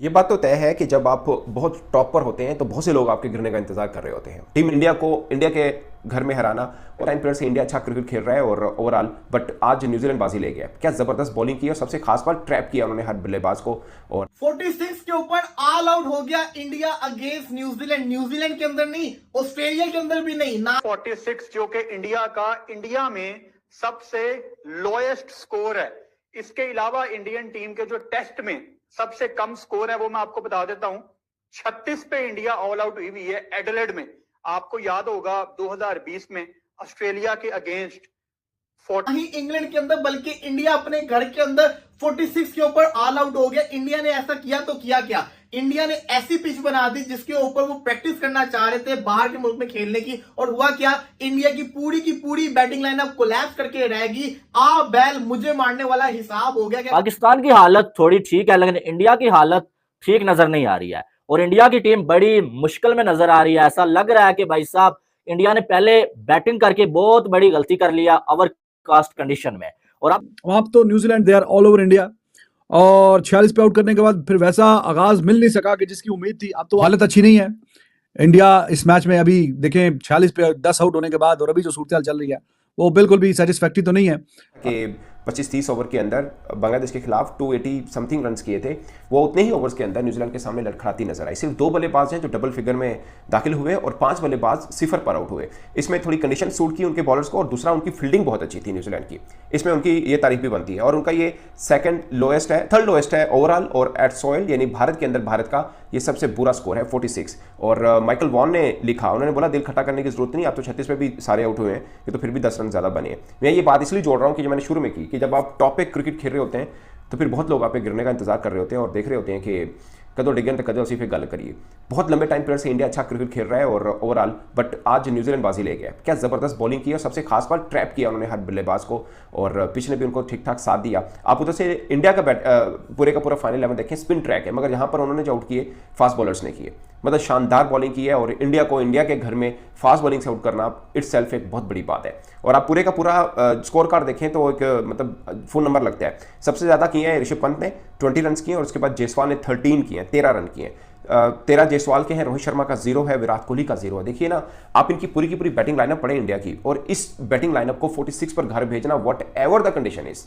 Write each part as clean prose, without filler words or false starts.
ये बात तो तय है कि जब आप बहुत टॉप पर होते हैं तो बहुत से लोग आपके गिरने का इंतजार कर रहे होते हैं। टीम इंडिया को इंडिया के घर में हराना और 9 प्लेयर से इंडिया अच्छा क्रिकेट खेल रहा है और ओवरऑल बट आज न्यूजीलैंड बाजी ले गया। क्या जबरदस्त बॉलिंग की और सबसे खास बात ट्रैप किया उन्होंने हर बल्लेबाज को। और 46 के ऊपर ऑल आउट हो गया इंडिया अगेंस्ट न्यूजीलैंड। न्यूजीलैंड के अंदर नहीं, ऑस्ट्रेलिया के अंदर भी नहीं ना। 46 जो कि इंडिया में सबसे लोएस्ट स्कोर है। इसके अलावा इंडियन टीम के जो टेस्ट में सबसे कम स्कोर है वो मैं आपको बता देता हूं। 36 पे इंडिया ऑल आउट हुई है एडिलेड में। आपको याद होगा 2020 में ऑस्ट्रेलिया के अगेंस्ट ही इंग्लैंड के अंदर, बल्कि इंडिया अपने घर के अंदर 46 के ऊपर ऑल आउट हो गया। इंडिया ने ऐसा किया तो किया क्या, इंडिया ने ऐसी पिच बना दी जिसके ऊपर वो प्रैक्टिस करना चाह रहे थे बाहर के मुल्क में खेलने की, और हुआ क्या, इंडिया की पूरी बैटिंग लाइनअप कोलैप्स करके रहेगी। आ बैल मुझे मारने वाला हिसाब हो गया। पाकिस्तान की हालत थोड़ी ठीक है लेकिन इंडिया की हालत ठीक नजर नहीं आ रही है और इंडिया की टीम बड़ी मुश्किल में नजर आ रही है। ऐसा लग रहा है कि भाई साहब इंडिया ने पहले बैटिंग करके बहुत बड़ी गलती कर लिया ओवर कास्ट कंडीशन में। और अब तो New Zealand they are all over India और 46 पे आउट करने के बाद फिर वैसा आगाज मिल नहीं सका कि जिसकी उम्मीद थी। अब तो हालत अच्छी नहीं है इंडिया इस मैच में। अभी देखें 46 पे 10 आउट होने के बाद और अभी जो सूरत चल रही है वो बिल्कुल भी सेटिस्फैक्टरी तो नहीं है कि 25-30 ओवर के अंदर बांग्लादेश के खिलाफ 280 समथिंग रन किए थे, वो उतने ही ओवर्स के अंदर न्यूजीलैंड के सामने लड़खड़ाती नजर आई। सिर्फ 2 बल्लेबाज हैं जो डबल फिगर में दाखिल हुए और 5 बल्लेबाज 0 पर आउट हुए। इसमें थोड़ी कंडीशन सूट की उनके बॉलर्स को और दूसरा उनकी फील्डिंग बहुत अच्छी थी न्यूजीलैंड की, इसमें उनकी ये तारीफ भी बनती है। और उनका ये थर्ड लोएस्ट है ओवरऑल और एट सॉइल यानी भारत के अंदर भारत का ये सबसे बुरा स्कोर है 46। और माइकल वॉन ने लिखा, उन्होंने बोला दिल खट्टा करने की जरूरत नहीं, आप तो 36 पे भी सारे आउट हुए हैं, ये तो फिर भी 10 रन ज्यादा बने हैं। मैं ये बात इसलिए जोड़ रहा हूँ कि जो मैंने शुरू में की कि जब आप टॉप पे क्रिकेट खेल रहे होते हैं तो फिर बहुत लोग आप पे गिरने का इंतजार कर रहे होते हैं और देख रहे होते हैं कि कदों डिगन तो कदों उसी पे गल करिए। बहुत लंबे टाइम पीरियड से इंडिया अच्छा क्रिकेट खेल रहा है और ओवरऑल बट आज न्यूजीलैंड बाजी ले गया। क्या जबरदस्त बॉलिंग की और सबसे खास बात ट्रैप किया उन्होंने हर बल्लेबाज को और पिच ने भी उनको ठीक ठाक साथ दिया। आप उधर से इंडिया का पूरे का पूरा फाइनल 11 देखें, स्पिन ट्रैक है मगर यहाँ पर उन्होंने जो आउट किए फास्ट बॉलर्स ने किए, मतलब शानदार बॉलिंग की है। और इंडिया को इंडिया के घर में फास्ट बॉलिंग से आउट करना इटसेल्फ एक बहुत बड़ी बात है। और आप पूरे का पूरा स्कोर कार्ड देखें तो एक मतलब फुल नंबर लगता है। सबसे ज्यादा किए हैं ऋषभ पंत ने 20 रन किए और उसके बाद जायसवाल ने 13 किए हैं, 13 रन किए। 13 जायसवाल के हैं, रोहित शर्मा का 0 है, विराट कोहली का 0 है। देखिए ना, आप इनकी पूरी की पूरी बैटिंग लाइनअप पढ़े इंडिया की और इस बैटिंग लाइनअप को 46 पर घर भेजना what ever the condition is,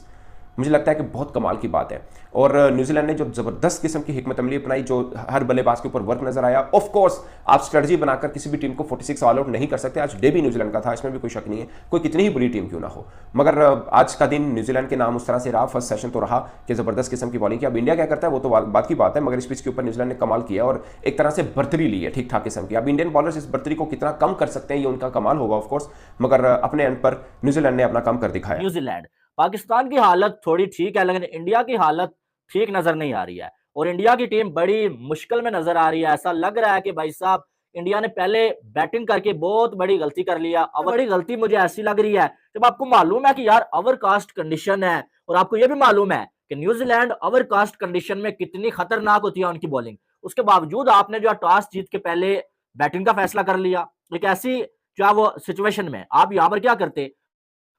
मुझे लगता है कि बहुत कमाल की बात है। और न्यूजीलैंड ने जो जबरदस्त किस्म की हिकमत अमली अपनाई, जो हर बल्लेबाज के ऊपर वर्क नजर आया। ऑफ कोर्स आप स्ट्रेटजी बनाकर किसी भी टीम को 46 ऑल आउट नहीं कर सकते। आज डे भी न्यूजीलैंड का था, इसमें भी कोई शक नहीं है, कोई कितनी ही बुरी टीम क्यों ना हो। मगर आज का दिन न्यूजीलैंड के नाम उस तरह से रहा, फर्स्ट सेशन तो रहा कि जबरदस्त किस्म की बॉलिंग की। अब इंडिया क्या करता है वो तो बात की बात है, मगर इस पिच के ऊपर न्यूजीलैंड ने कमाल किया और एक तरह से बर्तरी ली है ठीक ठाक किस्म की। अब इंडियन बॉलर्स इस बर्तरी को कितना कम कर सकते हैं ये उनका कमाल होगा ऑफकोर्स, मगर अपने एंड पर न्यूजीलैंड ने अपना काम कर दिखाया। न्यूजीलैंड पाकिस्तान की हालत थोड़ी ठीक है लेकिन इंडिया की हालत ठीक नजर नहीं आ रही है और इंडिया की टीम बड़ी मुश्किल में नजर आ रही है। ऐसा लग रहा है कि भाई साहब इंडिया ने पहले बैटिंग करके बहुत बड़ी गलती कर लिया। अब बड़ी गलती मुझे ऐसी लग रही है जब आपको मालूम है कि यार ओवरकास्ट कंडीशन है और आपको यह भी मालूम है कि न्यूजीलैंड ओवरकास्ट कंडीशन में कितनी खतरनाक होती है उनकी बॉलिंग, उसके बावजूद आपने जो टॉस जीत के पहले बैटिंग का फैसला कर लिया। एक ऐसी जो है वो सिचुएशन में आप यहां पर क्या करते,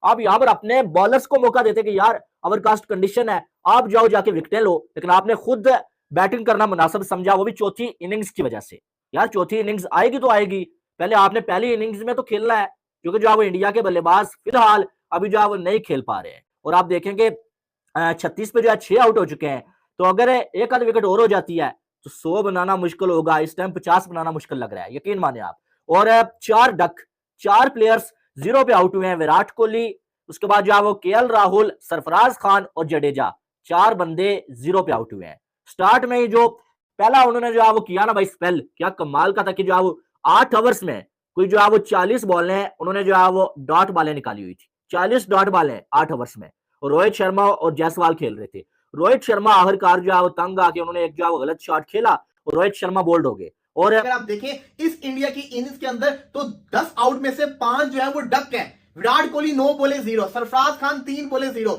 आप यहां पर अपने बॉलर्स को मौका देते कि यार ओवरकास्ट कंडीशन है, आप जाओ जाके विकेटें लो, लेकिन आपने खुद बैटिंग करना मुनासिब समझा, वो भी चौथी इनिंग्स की वजह से। यार चौथी इनिंग्स आएगी तो आएगी, पहले आपने पहली इनिंग्स में तो खेलना है, क्योंकि जो है वो इंडिया के बल्लेबाज फिलहाल अभी जो है वो नहीं खेल पा रहे हैं। और आप देखेंगे 36 पे जो है 6 आउट हो चुके हैं, तो अगर एक आध विकेट और हो जाती है तो 100 बनाना मुश्किल होगा। इस टाइम 50 बनाना मुश्किल लग रहा है, यकीन माने आप। और 4 प्लेयर्स 0 पे आउट हुए हैं, विराट कोहली, उसके बाद जो है वो केएल राहुल, सरफराज खान और जडेजा, 4 बंदे 0 पे आउट हुए हैं। स्टार्ट में ही जो पहला उन्होंने जो है वो किया ना भाई स्पेल, क्या कमाल का था कि जो है वो 8 ओवर्स में कोई जो है वो 40 बॉलें उन्होंने जो है वो डॉट बॉलें निकाली हुई थी, 40 डॉट बॉलें 8 ओवर्स में। और रोहित शर्मा और जायसवाल खेल रहे थे। रोहित शर्मा आखिरकार जो है वो तंग आके उन्होंने एक जो है वो गलत शॉट खेला और रोहित शर्मा बोल्ड हो गए। और अगर आप देखें इस इंडिया की इनिंग्स के अंदर तो 10 आउट में से 5 जो है वो डक है। विराट कोहली 9 बोले 0, सरफराज खान 3 बोले 0,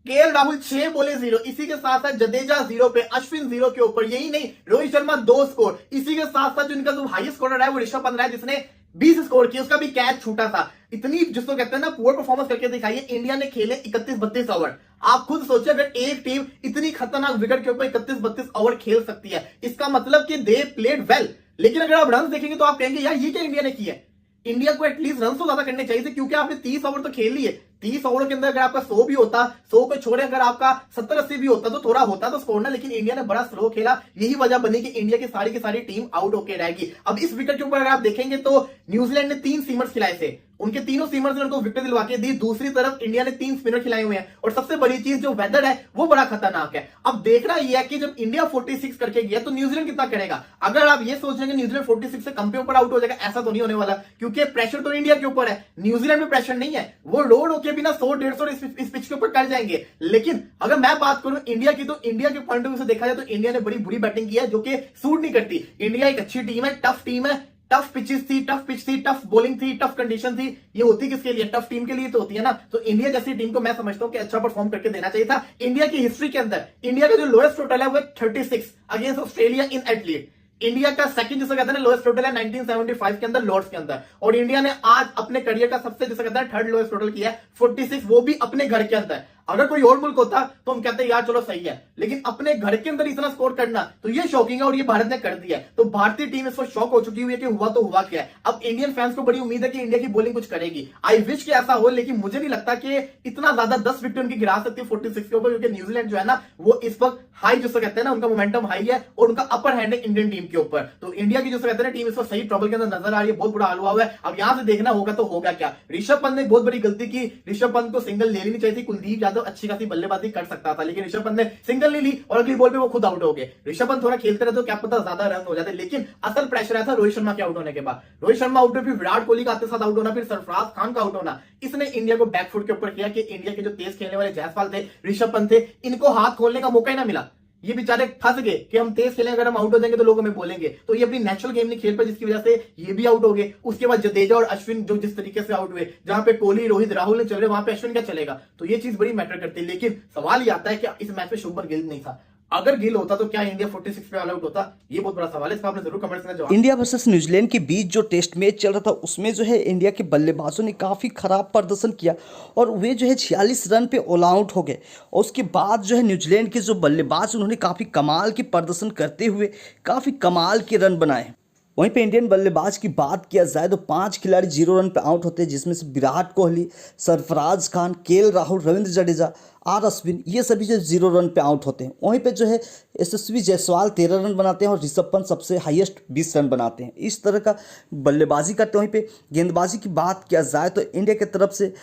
केएल राहुल 6 बोले 0, इसी के साथ साथ जडेजा 0 पे, अश्विन 0 के ऊपर। यही नहीं, रोहित शर्मा 2 स्कोर, इसी के साथ साथ जो इनका जो हाईएस्ट स्कोरर है वो ऋषभ पंत है जिसने 20 स्कोर किए, उसका भी कैच छूटा था। इतनी जिसको कहते हैं ना पुअर परफॉर्मेंस करके दिखाई है। इंडिया ने खेले 31-32 ओवर। आप खुद सोचिए अगर एक टीम इतनी खतरनाक विकेट के ऊपर 31-32 ओवर खेल सकती है, इसका मतलब कि दे प्लेड वेल। लेकिन अगर आप रन देखेंगे तो आप कहेंगे यार ये क्या इंडिया ने किया है। इंडिया को एटलीस्ट रन तो ज्यादा करने चाहिए थे, क्योंकि आपने 30 ओवर तो खेल लिए। 30 ओवर के अंदर अगर आपका 100 भी होता, 100 को छोड़े अगर आपका 70-80 भी होता तो थोड़ा होता तो स्कोर ना। लेकिन इंडिया ने बड़ा स्लो खेला, यही वजह बनी कि इंडिया की सारी टीम आउट होकर रहेगी। अब इस विकेट के ऊपर अगर आप देखेंगे तो न्यूजीलैंड ने 3 सीमर्स खिलाए थे, उनके तीनों सीमर्स ने उनको विकेट दिलवा के दी। दूसरी तरफ इंडिया ने 3 स्पिनर खिलाए हुए हैं, और सबसे बड़ी चीज जो वेदर है वो बड़ा खतरनाक है। अब देखना यह है कि जब इंडिया 46 करके गया तो न्यूजीलैंड कितना करेगा। अगर आप ये सोच रहे हैं न्यूजीलैंड 46 से कम पे ऊपर आउट हो जाएगा, ऐसा तो नहीं होने वाला, क्योंकि प्रेशर तो इंडिया के ऊपर है, न्यूजीलैंड में प्रेशर नहीं है। वो लोड होके बिना 100-150 इस पिच के ऊपर कर जाएंगे। लेकिन अगर मैं बात करूं इंडिया की, तो इंडिया के पॉइंट ऑफ व्यू से देखा जाए तो इंडिया ने बड़ी बुरी बैटिंग की है, जो कि सूट नहीं करती। इंडिया एक अच्छी टीम है, टफ टीम है, टफ पिचेस थी, टफ पिच थी, टफ बॉलिंग थी, टफ कंडीशन थी। ये होती किसके लिए? टफ टीम के लिए तो होती है ना। तो इंडिया जैसी टीम को मैं समझता हूं कि अच्छा परफॉर्म करके देना चाहिए था। इंडिया की हिस्ट्री के अंदर इंडिया का जो लोएस्ट टोटल है वो 36 अगेंस्ट ऑस्ट्रेलिया इन एडलेड। इंडिया का सेकंड जिसे कहते हैं लोएस्ट टोटल है 1975 के अंदर लॉर्ड्स के अंदर, और इंडिया ने आज अपने करियर का सबसे जिसे कहते हैं थर्ड लोएस्ट टोटल किया है 46, वो भी अपने घर के अंदर। अगर कोई और मुल्क होता तो हम कहते हैं यार चलो सही है, लेकिन अपने घर के अंदर इतना स्कोर करना तो ये शॉकिंग है, और ये भारत ने कर दिया है। तो भारतीय टीम इस पर शॉक हो चुकी हुई है कि हुआ तो हुआ क्या है। अब इंडियन फैंस को बड़ी उम्मीद है कि इंडिया की बॉलिंग कुछ करेगी। आई विश कि ऐसा हो, लेकिन मुझे नहीं लगता कि इतना ज्यादा 10 विकेट उनकी गिरा सकती है 46 के ऊपर, क्योंकि न्यूजीलैंड जो है ना वो इस वक्त हाई जिसे कहते हैं ना उनका मोमेंटम हाई है, और उनका अपर हैंड है इंडियन टीम के ऊपर। तो इंडिया की जिसे कहते हैं टीम इस वक्त सही ट्रबल के अंदर नजर आ रही है, बहुत बुरा हाल हुआ है। अब यहां से देखना होगा तो होगा क्या। ऋषभ पंत ने बहुत बड़ी गलती की, ऋषभ पंत को सिंगल ले लेनी चाहिए थी। कुलदीप यादव अच्छी खासी बल्लेबाजी कर सकता था, लेकिन ऋषभ पंत ने सिंगल नहीं ली और अगली बॉल पे वो खुद आउट हो गए। ऋषभ पंत थोड़ा खेलते रहे तो क्या पता ज्यादा रन हो जाते, लेकिन असल प्रेशर आया था रोहित शर्मा के आउट होने के बाद। रोहित शर्मा आउट हुए, फिर विराट कोहली का आते साथ आउट होना, फिर सरफराज खान का आउट होना, इसने इंडिया को बैकफुट के ऊपर किया कि इंडिया के जो तेज खेलने वाले जायसवाल थे, ऋषभ पंत थे, इनको हाथ खोलने का मौका ही ना मिला। ये बेचारे फंस गए कि हम तेज खेलें, अगर हम आउट हो जाएंगे तो लोग हमें बोलेंगे। तो ये अपनी नेचुरल गेम नहीं खेल पाए, जिसकी वजह से ये भी आउट हो गए। उसके बाद जडेजा और अश्विन जो जिस तरीके से आउट हुए, जहां पे कोहली रोहित राहुल ने चल रहे, वहां पे अश्विन क्या चलेगा। तो ये चीज बड़ी मैटर करती है। लेकिन सवाल ये आता है कि इस मैच में शुभमन गिल नहीं था, अगर गिल होता तो क्या इंडिया 46 पे ऑल आउट होता? ये बहुत बड़ा सवाल है, इसका आपने जरूर कमेंट्स में जवाब। इंडिया वर्सेस न्यूजीलैंड के बीच जो टेस्ट मैच चल रहा था उसमें जो है इंडिया के बल्लेबाजों ने काफ़ी ख़राब प्रदर्शन किया, और वे जो है 46 रन पे ऑल आउट हो गए। और उसके बाद जो है न्यूजीलैंड के जो बल्लेबाज उन्होंने काफ़ी कमाल के प्रदर्शन करते हुए काफ़ी कमाल के रन बनाए। वहीं पे इंडियन बल्लेबाज की बात किया जाए तो 5 खिलाड़ी 0 रन पे आउट होते हैं, जिसमें से विराट कोहली, सरफराज खान, केएल राहुल, रविंद्र जडेजा, आर अश्विन, ये सभी जो 0 रन पे आउट होते हैं। वहीं पे जो है यशस्वी जायसवाल 13 रन बनाते हैं, और ऋषभ पंत सबसे हाईएस्ट 20 रन बनाते हैं। इस तरह का बल्लेबाजी करते हैं। वहीं पे गेंदबाजी की बात किया जाए तो इंडिया की तरफ से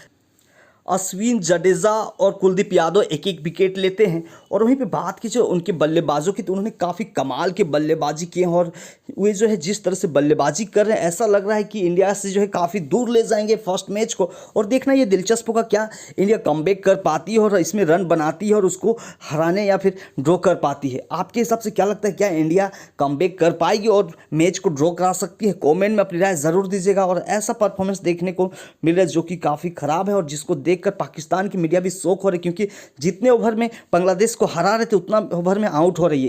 अश्विन, जडेजा और कुलदीप यादव एक एक विकेट लेते हैं। और वहीं पे बात की जो उनके बल्लेबाजों की, तो उन्होंने काफ़ी कमाल के बल्लेबाजी किए हैं, और वे जो है जिस तरह से बल्लेबाजी कर रहे हैं ऐसा लग रहा है कि इंडिया से जो है काफ़ी दूर ले जाएंगे फर्स्ट मैच को। और देखना ये दिलचस्प होगा क्या इंडिया कमबैक कर पाती है और इसमें रन बनाती है और उसको हराने या फिर ड्रॉ कर पाती है। आपके हिसाब से क्या लगता है, क्या इंडिया कमबैक कर पाएगी और मैच को ड्रॉ करा सकती है? कॉमेंट में अपनी राय ज़रूर दीजिएगा। और ऐसा परफॉर्मेंस देखने को मिल रहा है जो कि काफ़ी ख़राब है, और जिसको देखकर पाकिस्तान की मीडिया भी शौक हो रही है, क्योंकि जितने ओवर में बांग्लादेश को हरा रहे थे उतना ओवर में आउट हो रही है।